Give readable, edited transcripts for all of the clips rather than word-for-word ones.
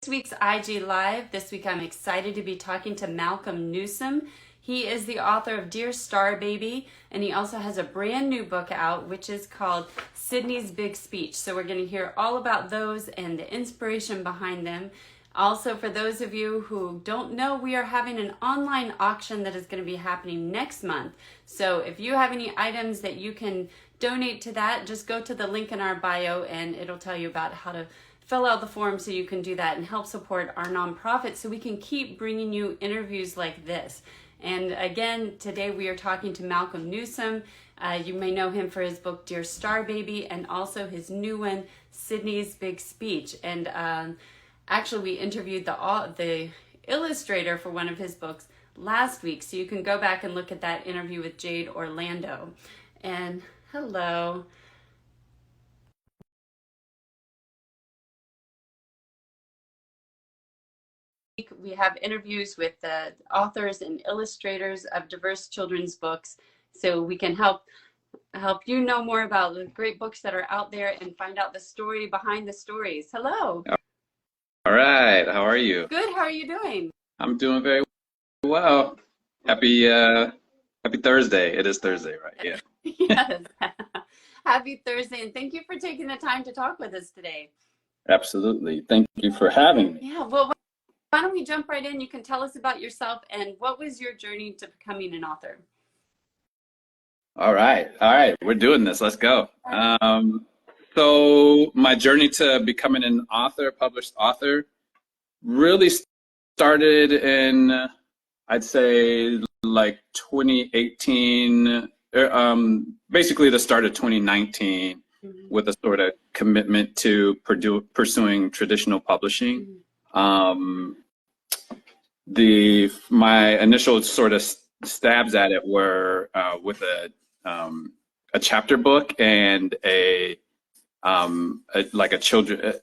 Week's IG Live. This week I'm excited to be talking to Malcolm Newsome. He is the author of Dear Star Baby, and he also has a brand new book out, which is called Sydney's Big Speech. So we're going to hear all about those and the inspiration behind them. Also, for those of you who don't know, we are having an online auction that is going to be happening next month. So if you have any items that you can donate to that, just go to the link in our bio and it'll tell you about how to fill out the form so you can do that and help support our nonprofit so we can keep bringing you interviews like this. And again, today we are talking to Malcolm Newsome. You may know him for his book, Dear Star Baby, and also his new one, Sydney's Big Speech. And actually, we interviewed the illustrator for one of his books last week, so you can go back and look at that interview with Jade Orlando. And hello. We have interviews with the authors and illustrators of diverse children's books, so we can help you know more about the great books that are out there and find out the story behind the stories. Hello. All right. How are you? Good. How are you doing? I'm doing very well. Happy Thursday. It is Thursday, right? Yeah. Yes. Happy Thursday, and thank you for taking the time to talk with us today. Absolutely. Thank you for having me. Yeah. Well, why don't we jump right in? You can tell us about yourself and what was your journey to becoming an author? All right. We're doing this. Let's go. So my journey to becoming an author, published author, really started in, I'd say, like 2018, basically the start of 2019, with a sort of commitment to pursuing traditional publishing. My initial sort of stabs at it were with a chapter book and like a children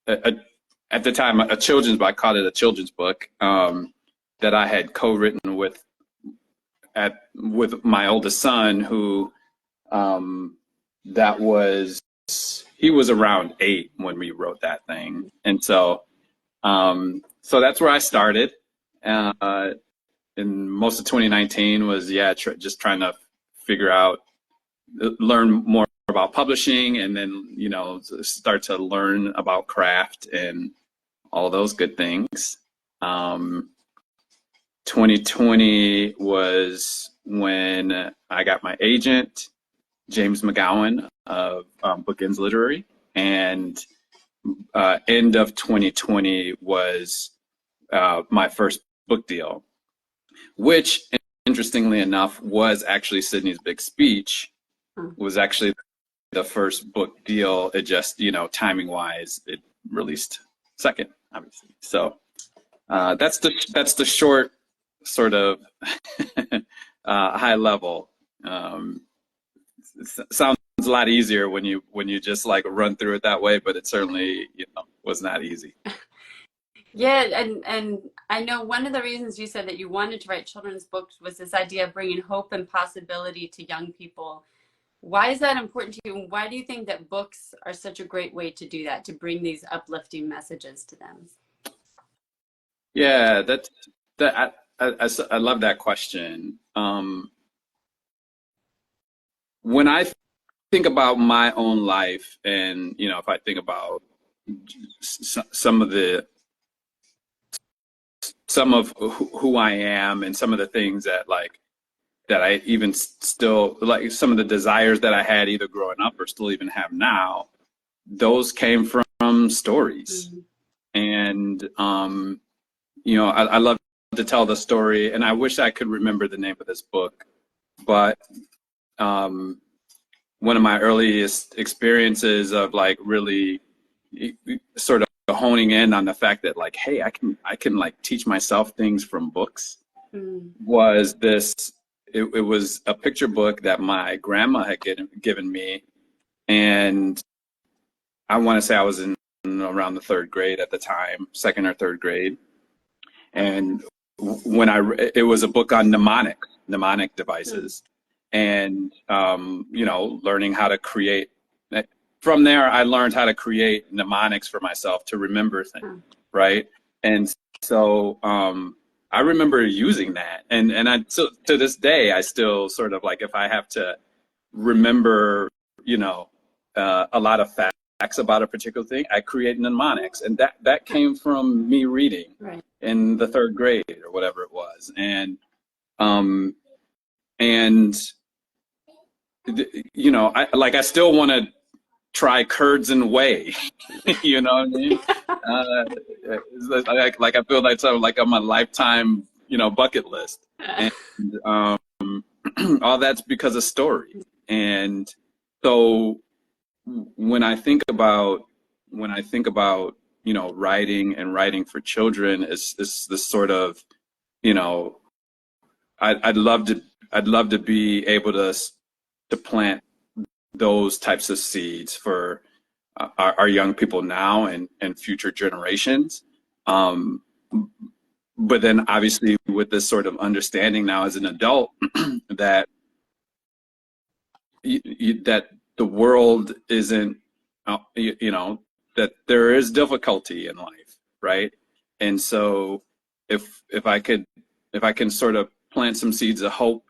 at the time a children's book. I called it a children's book that I had co-written with my oldest son, who he was around 8 when we wrote that thing, and so that's where I started. And most of 2019 was just trying to learn more about publishing, and then start to learn about craft and all those good things. 2020 was when I got my agent, James McGowan of Bookends Literary, and end of 2020 was my first book deal, which, interestingly enough, was actually Sydney's Big Speech. Was actually the first book deal. It just, timing wise, it released second, obviously. So that's the short sort of high level. Sounds a lot easier when you just like run through it that way, but it certainly was not easy. Yeah, and I know one of the reasons you said that you wanted to write children's books was this idea of bringing hope and possibility to young people. Why is that important to you, and why do you think that books are such a great way to do that, to bring these uplifting messages to them? Yeah, I love that question. When I think about my own life, and if I think about some of who I am, and some of the things that I even still like, some of the desires that I had either growing up or still even have now, those came from stories. And I love to tell the story, and I wish I could remember the name of this book, but one of my earliest experiences of like really sort of honing in on the fact that like, hey, I can like teach myself things from books, was this. It was a picture book that my grandma had given me, and I want to say I was in around the 3rd grade at the time, 2nd or 3rd grade, and when it was a book on mnemonic devices, and learning how to create. From there, I learned how to create mnemonics for myself to remember things. right? And so I remember using that, and I so to this day I still sort of like if I have to remember, you know, a lot of facts about a particular thing, I create mnemonics, and that came from me reading Right. in the third grade or whatever it was, um, and you know, I still want to try curds and whey. You know what I mean? Like I feel like sort of like on my lifetime, you know, bucket list, and all that's because of story. And so when I think about you know writing and writing for children, is this sort of you know I'd love to be able to plant those types of seeds for our young people now and future generations. Um, but then obviously with this sort of understanding now as an adult that that the world isn't, you know, that there is difficulty in life, right? And so if I could, if I can sort of plant some seeds of hope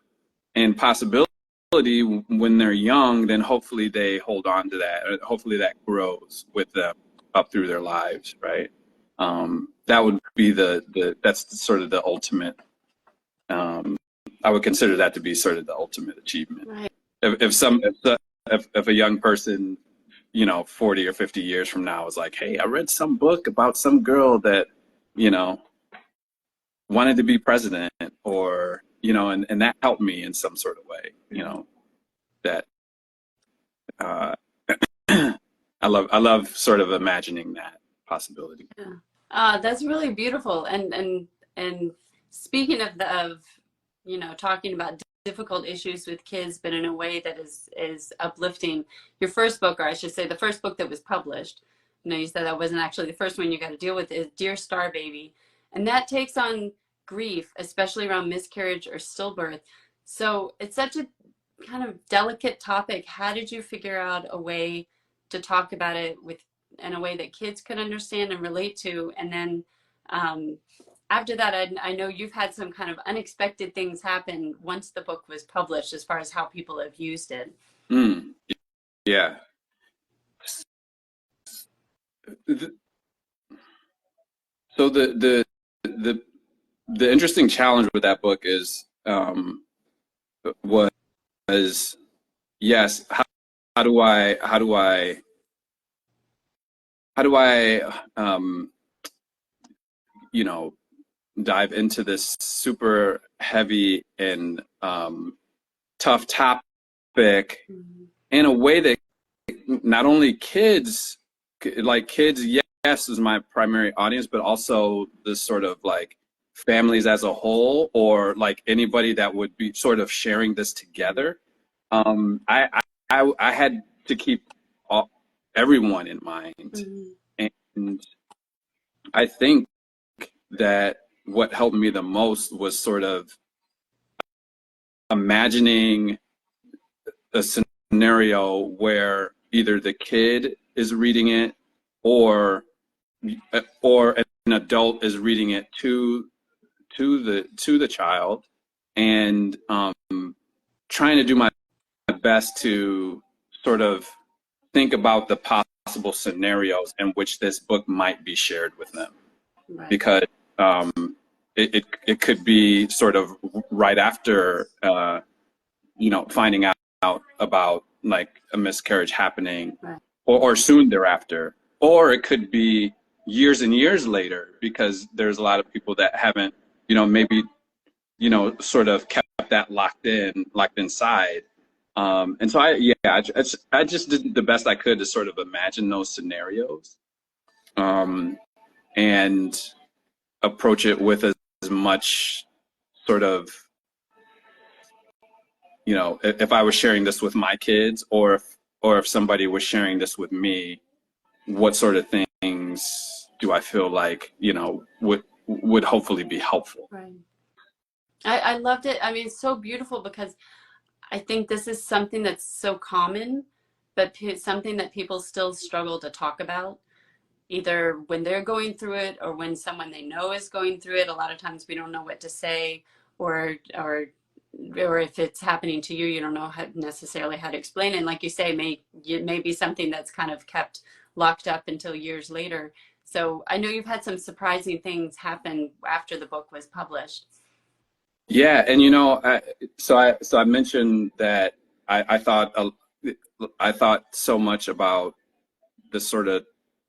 and possibility when they're young, then hopefully they hold on to that. Hopefully that grows with them up through their lives, right? That would be that's sort of the ultimate. I would consider that to be sort of the ultimate achievement. Right. If a young person, you know, 40 or 50 years from now is like, hey, I read some book about some girl that, you know, wanted to be president, or you know, and that helped me in some sort of way, you know, that uh, I love sort of imagining that possibility. Yeah. That's really beautiful. And speaking of you know talking about difficult issues with kids, but in a way that is uplifting. Your first book, or I should say, the first book that was published. You know, you said that wasn't actually the first one you got to deal with. Is Dear Star Baby, and that takes on grief, especially around miscarriage or stillbirth. So it's such a kind of delicate topic. How did you figure out a way to talk about it with in a way that kids could understand and relate to? And then after that, I know you've had some kind of unexpected things happen once the book was published as far as how people have used it. Yeah. So the interesting challenge with that book is was yes, how do I you know dive into this super heavy and tough topic in a way that not only kids, like kids, yes, is my primary audience, but also this sort of like families as a whole, or like anybody that would be sort of sharing this together. I had to keep everyone in mind, and I think that what helped me the most was sort of imagining a scenario where either the kid is reading it or an adult is reading it to the child, and trying to do my best to sort of think about the possible scenarios in which this book might be shared with them. Right. Because it could be sort of right after you know finding out about like a miscarriage happening, Right. or soon thereafter, or it could be years and years later, because there's a lot of people that haven't, you know, maybe, you know, sort of kept that locked inside. And so I just did the best I could to sort of imagine those scenarios, and approach it with as much sort of, you know, if I was sharing this with my kids, or if somebody was sharing this with me, what sort of things do I feel like, you know, would hopefully be helpful. Right. I loved it. I mean, it's so beautiful because I think this is something that's so common, but something that people still struggle to talk about. either when they're going through it or when someone they know is going through it. A lot of times we don't know what to say, or if it's happening to you, you don't know necessarily how to explain it. And like you say, it may be something that's kind of kept locked up until years later. So I know you've had some surprising things happen after the book was published. Yeah, and you know, I mentioned that I thought I thought so much about the sort of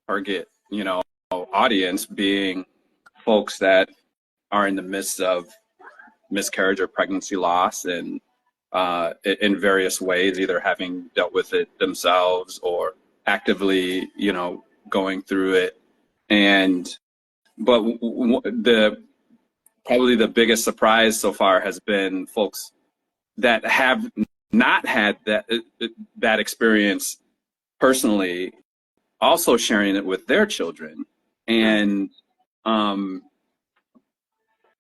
target, you know, audience being folks that are in the midst of miscarriage or pregnancy loss, and in various ways, either having dealt with it themselves or actively, you know, going through it. And but the probably the biggest surprise so far has been folks that have not had that experience personally, also sharing it with their children. And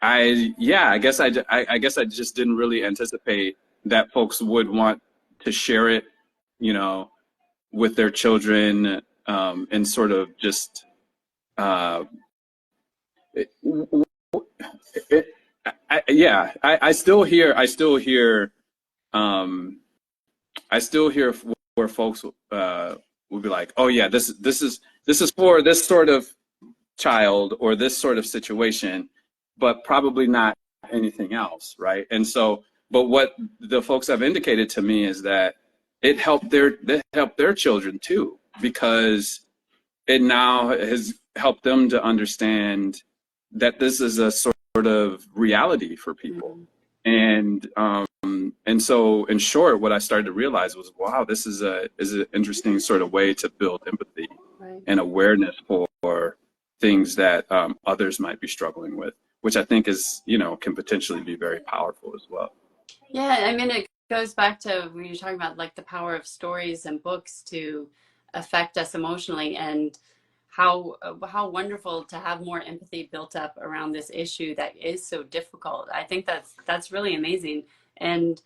I guess I guess I just didn't really anticipate that folks would want to share it, you know, with their children, and sort of just it, it, I still hear where folks will be like, oh yeah, this is for this sort of child or this sort of situation, but probably not anything else, right? And so, but what the folks have indicated to me is that it helped their children too, because it now has helped them to understand that this is a sort of reality for people. And so in short, what I started to realize was, wow, this is an interesting sort of way to build empathy and awareness for things that others might be struggling with, which I think is, you know, can potentially be very powerful as well. Yeah, I mean, it goes back to when you're talking about like the power of stories and books to affect us emotionally, and how wonderful to have more empathy built up around this issue that is so difficult. I think that's really amazing. And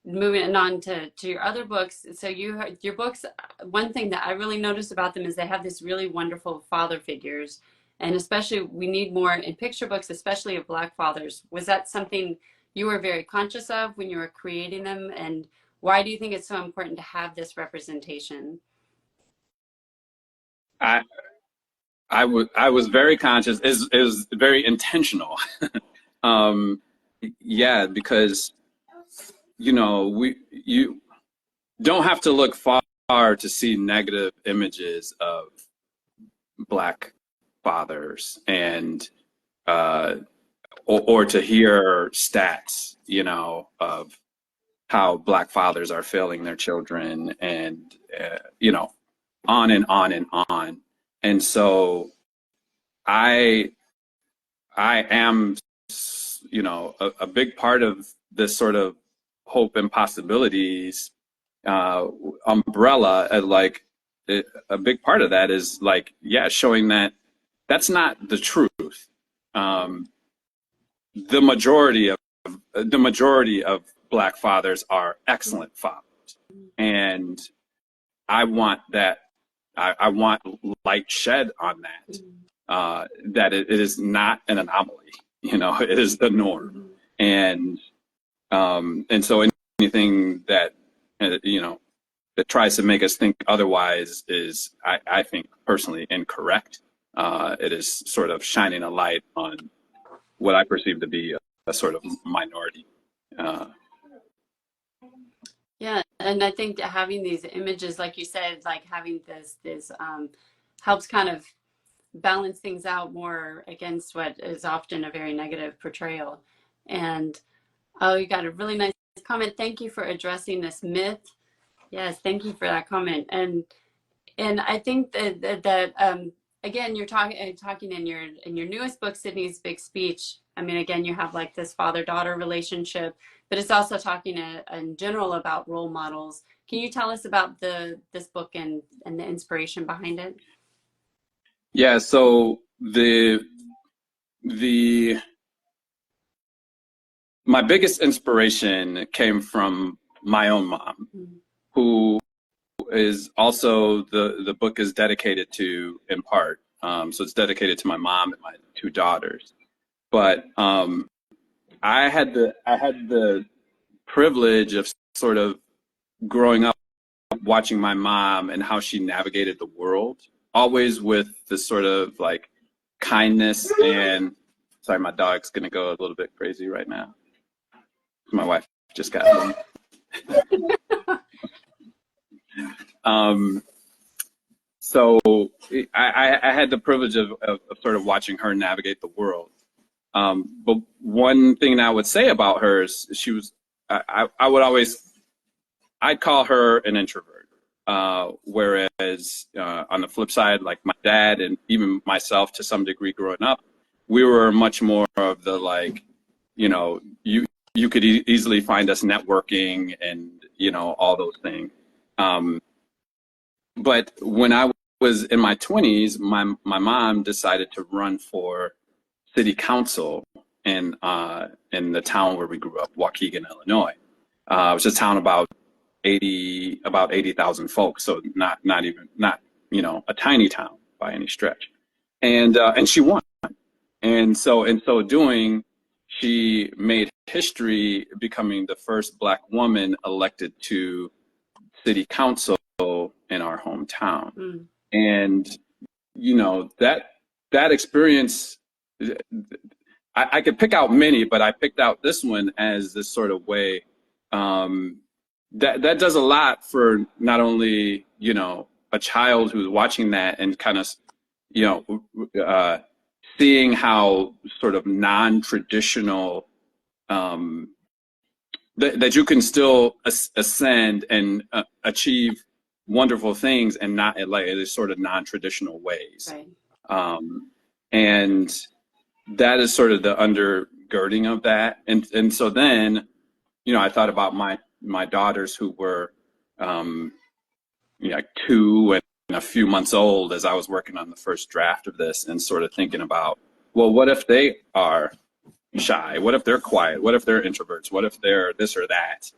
moving on to your other books, so your books, one thing that I really noticed about them is they have this really wonderful father figures, and especially we need more in picture books, especially of Black fathers. Was that something you were very conscious of when you were creating them, and why do you think it's so important to have this representation? I was very conscious. It was very intentional. Yeah, because you know you don't have to look far to see negative images of Black fathers, and or to hear stats, you know, of how Black fathers are failing their children, and you know, on and on and on. And so I am, you know, a big part of this sort of hope and possibilities umbrella. Like a big part of that is like, yeah, showing that that's not the truth. The majority of Black fathers are excellent fathers, and I want that. I want light shed on that. That it is not an anomaly, you know, it is the norm. And so anything that you know that tries to make us think otherwise is, I think personally, incorrect. It is sort of shining a light on what I perceive to be a sort of minority. Yeah, and I think that having these images, like you said, like having this helps kind of balance things out more against what is often a very negative portrayal. And oh, you got a really nice comment. Thank you for addressing this myth. Yes, thank you for that comment. And I think that again, you're talking in your newest book, Sydney's Big Speech. I mean, again, you have like this father-daughter relationship, but it's also talking in general about role models. Can you tell us about this book and the inspiration behind it? Yeah, so my biggest inspiration came from my own mom, who is also the book is dedicated to, in part. So it's dedicated to my mom and my two daughters. But I had the privilege of sort of growing up watching my mom and how she navigated the world, always with this sort of like kindness and, sorry, my dog's gonna go a little bit crazy right now. My wife just got home. So I had the privilege of sort of watching her navigate the world. But one thing that I would say about her is she was, I'd call her an introvert. Whereas on the flip side, like my dad and even myself to some degree growing up, we were much more of the like, you could easily find us networking and, all those things. But when I was in my 20s, my mom decided to run for city council in the town where we grew up, Waukegan, Illinois. It was a town about 80,000 folks, so not a tiny town by any stretch. And she won. And so in so doing, she made history becoming the first Black woman elected to city council in our hometown. Mm. And that experience, I could pick out many, but I picked out this one as this sort of way that does a lot for not only a child who's watching that and kind of seeing how sort of non-traditional that you can still ascend and achieve wonderful things and not like in sort of non-traditional ways. Right. And that is sort of the undergirding of that. And so then, I thought about my daughters who were like 2 and a few months old as I was working on the first draft of this and sort of thinking about, well, what if they are shy? What if they're quiet? What if they're introverts? What if they're this or that?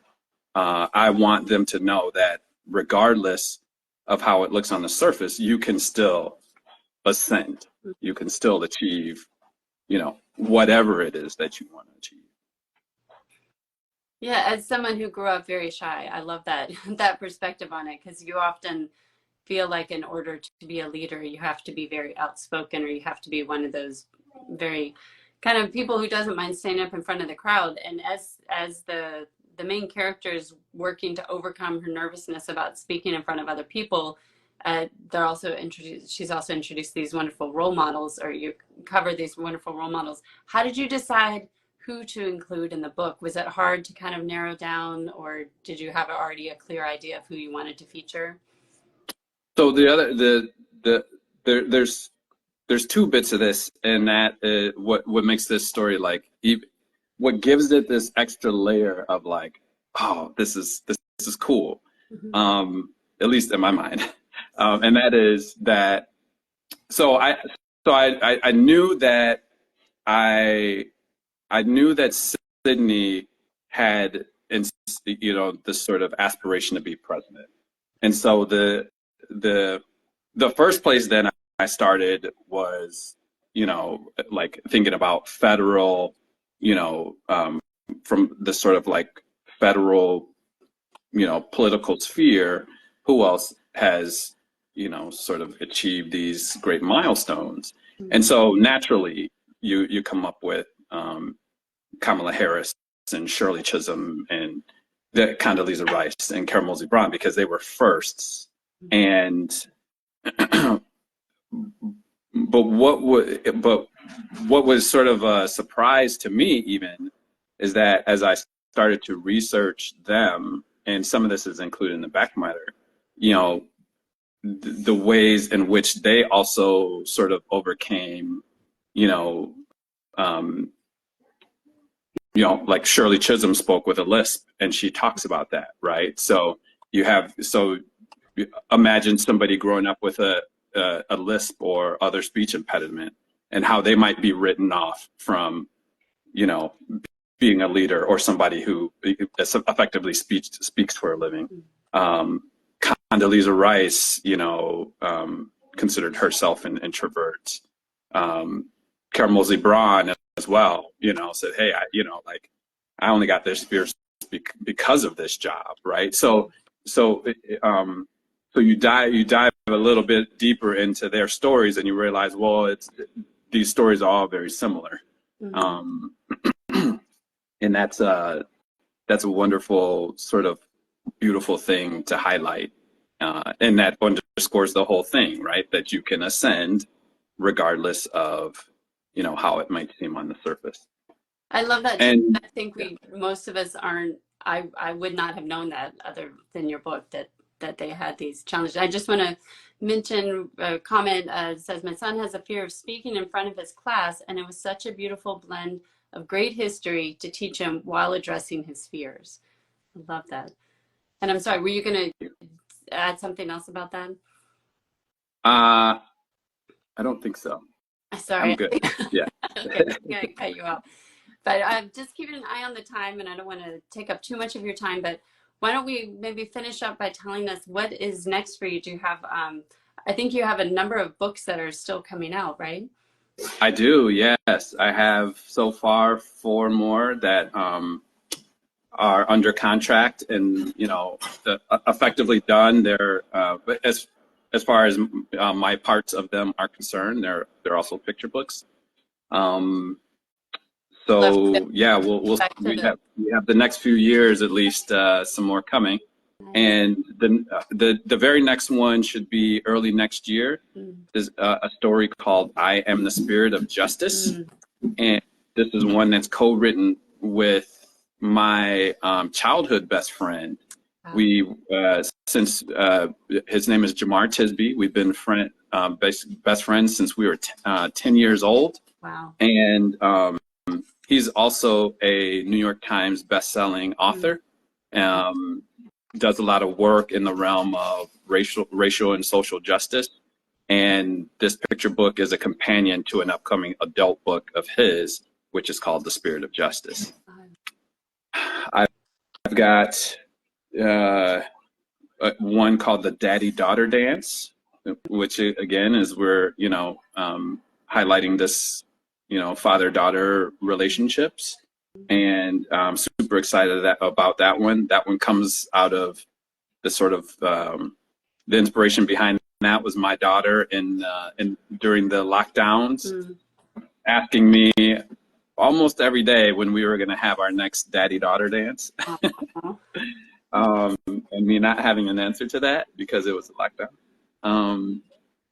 I want them to know that regardless of how it looks on the surface, you can still ascend. You can still achieve, whatever it is that you want to achieve. Yeah, as someone who grew up very shy, I love that perspective on it, because you often feel like in order to be a leader, you have to be very outspoken, or you have to be one of those very kind of people who doesn't mind standing up in front of the crowd. And as the main character is working to overcome her nervousness about speaking in front of other people, she's also introduced these wonderful role models, or you cover these wonderful role models. How did you decide who to include in the book? Was it hard to kind of narrow down, or did you have already a clear idea of who you wanted to feature? So there's two bits of this, and that what makes this story like, what gives it this extra layer of like, oh, this is cool, mm-hmm. At least in my mind, and that is that. So I knew that I knew that Sydney had, this sort of aspiration to be president, and so the first place then I started was, like thinking about federal, from the sort of like federal, political sphere, who else has, sort of achieved these great milestones. Mm-hmm. And so naturally you come up with Kamala Harris and Shirley Chisholm and Condoleezza Rice and Carol Moseley Braun, because they were firsts. And but what was sort of a surprise to me even is that as I started to research them, and some of this is included in the back matter, the ways in which they also sort of overcame, like Shirley Chisholm spoke with a lisp, and she talks about that, right? So imagine somebody growing up with a lisp or other speech impediment, and how they might be written off from, being a leader or somebody who effectively speaks for a living. Condoleezza Rice, considered herself an introvert. Carol Moseley Braun as well, said, hey, I only got this fear because of this job, right? So you dive a little bit deeper into their stories, and you realize, well, these stories are all very similar. And that's a wonderful, sort of beautiful thing to highlight. And that underscores the whole thing, right? That you can ascend regardless of, how it might seem on the surface. I love that. And I think most of us aren't, I would not have known that other than your book, that they had these challenges. I just want to mention a comment. It says, my son has a fear of speaking in front of his class, and it was such a beautiful blend of great history to teach him while addressing his fears. I love that. And I'm sorry, were you going to add something else about that? I don't think so. Sorry. I'm good. Yeah. Okay, I'm going to cut you off. But I'm just keeping an eye on the time, and I don't want to take up too much of your time, but why don't we maybe finish up by telling us what is next for you? Do you have, I think you have a number of books that are still coming out, right? I do, yes. I have so far 4 more that are under contract and, effectively done. They're, as far as my parts of them are concerned, they're also picture books. So yeah, we have the next few years at least, some more coming. And the very next one should be early next year. There's a story called I Am the Spirit of Justice. And this is one that's co-written with my childhood best friend. We, since his name is Jamar Tisby, we've been best friends since we were 10 years old. Wow. And he's also a New York Times best-selling author. Does a lot of work in the realm of racial and social justice. And this picture book is a companion to an upcoming adult book of his, which is called The Spirit of Justice. I've got one called The Daddy-Daughter Dance, which again is where, highlighting this, father-daughter relationships. And I'm super excited about that one. That one comes out of the sort of the inspiration behind that was my daughter during the lockdowns, asking me almost every day when we were going to have our next daddy-daughter dance, and me not having an answer to that because it was a lockdown.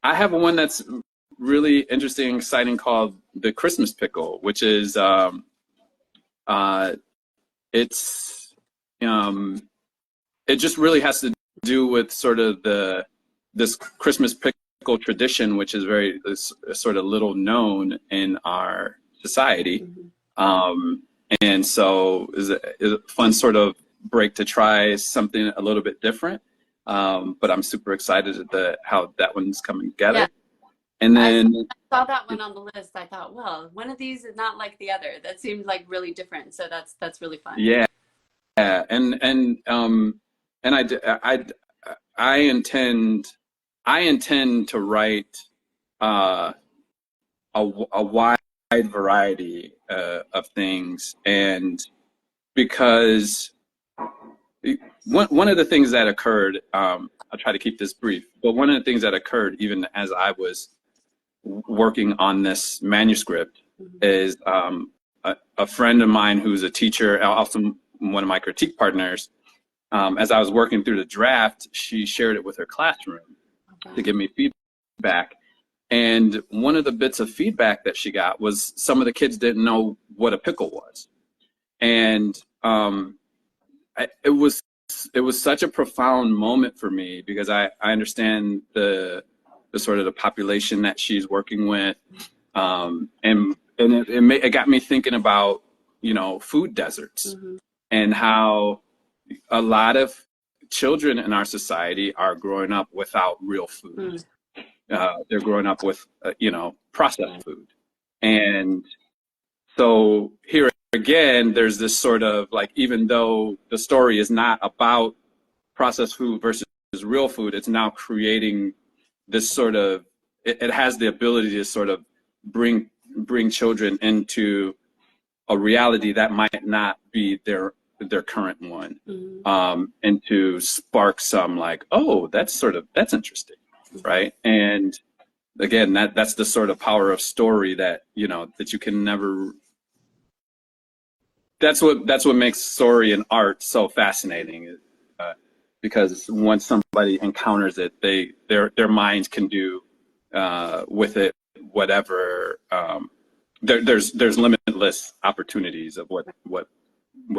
I have one that's really interesting and exciting called The Christmas Pickle, which is it just really has to do with sort of this Christmas pickle tradition, which is very sort of little known in our society. And so it's a fun sort of break to try something a little bit different. But I'm super excited at how that one's coming together. Yeah. And then I saw that one on the list. I thought, well, one of these is not like the other. That seemed like really different. So that's really fun. Yeah. Yeah. And I intend to write a wide variety of things, and because one of the things that occurred, I'll try to keep this brief, but one of the things that occurred even as I was working on this manuscript is a friend of mine who's a teacher, also one of my critique partners, as I was working through the draft, she shared it with her classroom to give me feedback. And one of the bits of feedback that she got was some of the kids didn't know what a pickle was. And it was such a profound moment for me because I understand the sort of the population that she's working with. And it got me thinking about, food deserts and how a lot of children in our society are growing up without real food. They're growing up with, processed food. And so here again, there's this sort of like, even though the story is not about processed food versus real food, it's now creating this sort of, it has the ability to sort of bring children into a reality that might not be their current one, and to spark some like, oh, that's interesting, right? And again, that's the sort of power of story that, you know, that you can never. That's what makes story and art so fascinating, because once somebody encounters it, their minds can do with it whatever. There's limitless opportunities of what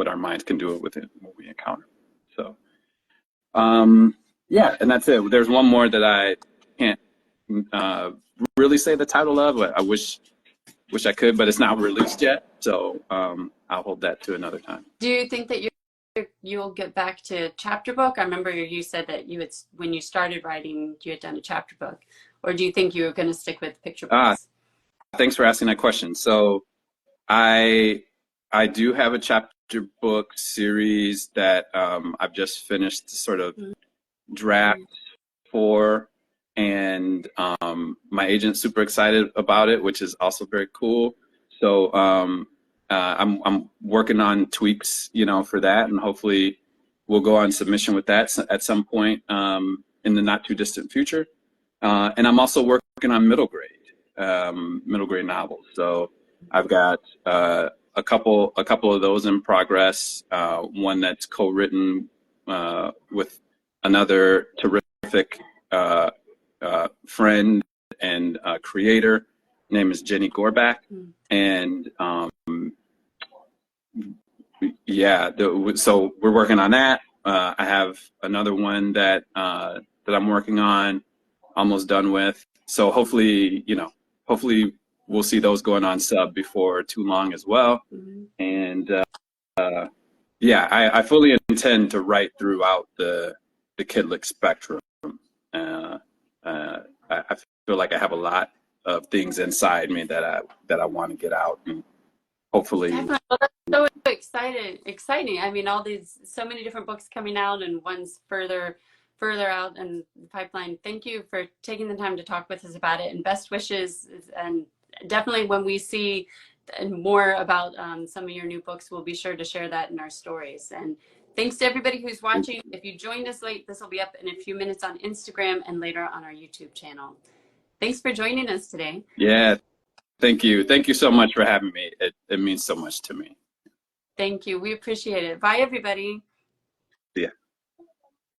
our minds can do with it, what we encounter. So yeah, and that's it. There's one more that I can't really say the title of, but I wish I could, but it's not released yet. So I'll hold that to another time. Do you think that you'll get back to chapter book? I remember you said that when you started writing, you had done a chapter book, or do you think you were going to stick with picture books? Thanks for asking that question. So I do have a chapter book series that I've just finished sort of draft for, and my agent's super excited about it, which is also very cool. So I'm working on tweaks, you know, for that, and hopefully we'll go on submission with that at some point in the not too distant future. And I'm also working on middle grade novels. So I've got a couple of those in progress. One that's co-written with another terrific friend and creator. Her name is Jenny Gorback, and yeah, so we're working on that. I have another one that I'm working on, almost done with. So hopefully, you know, we'll see those going on sub before too long as well. And yeah, I fully intend to write throughout the KidLit spectrum. I feel like I have a lot of things inside me that I want to get out, and hopefully. Definitely. Well, that's so exciting. I mean, so many different books coming out, and one's further out in the pipeline. Thank you for taking the time to talk with us about it, and best wishes. And definitely when we see more about some of your new books, we'll be sure to share that in our stories. And thanks to everybody who's watching. If you joined us late, this will be up in a few minutes on Instagram and later on our YouTube channel. Thanks for joining us today. Yeah, thank you. Thank you so much for having me. It means so much to me. Thank you. We appreciate it. Bye, everybody. Yeah.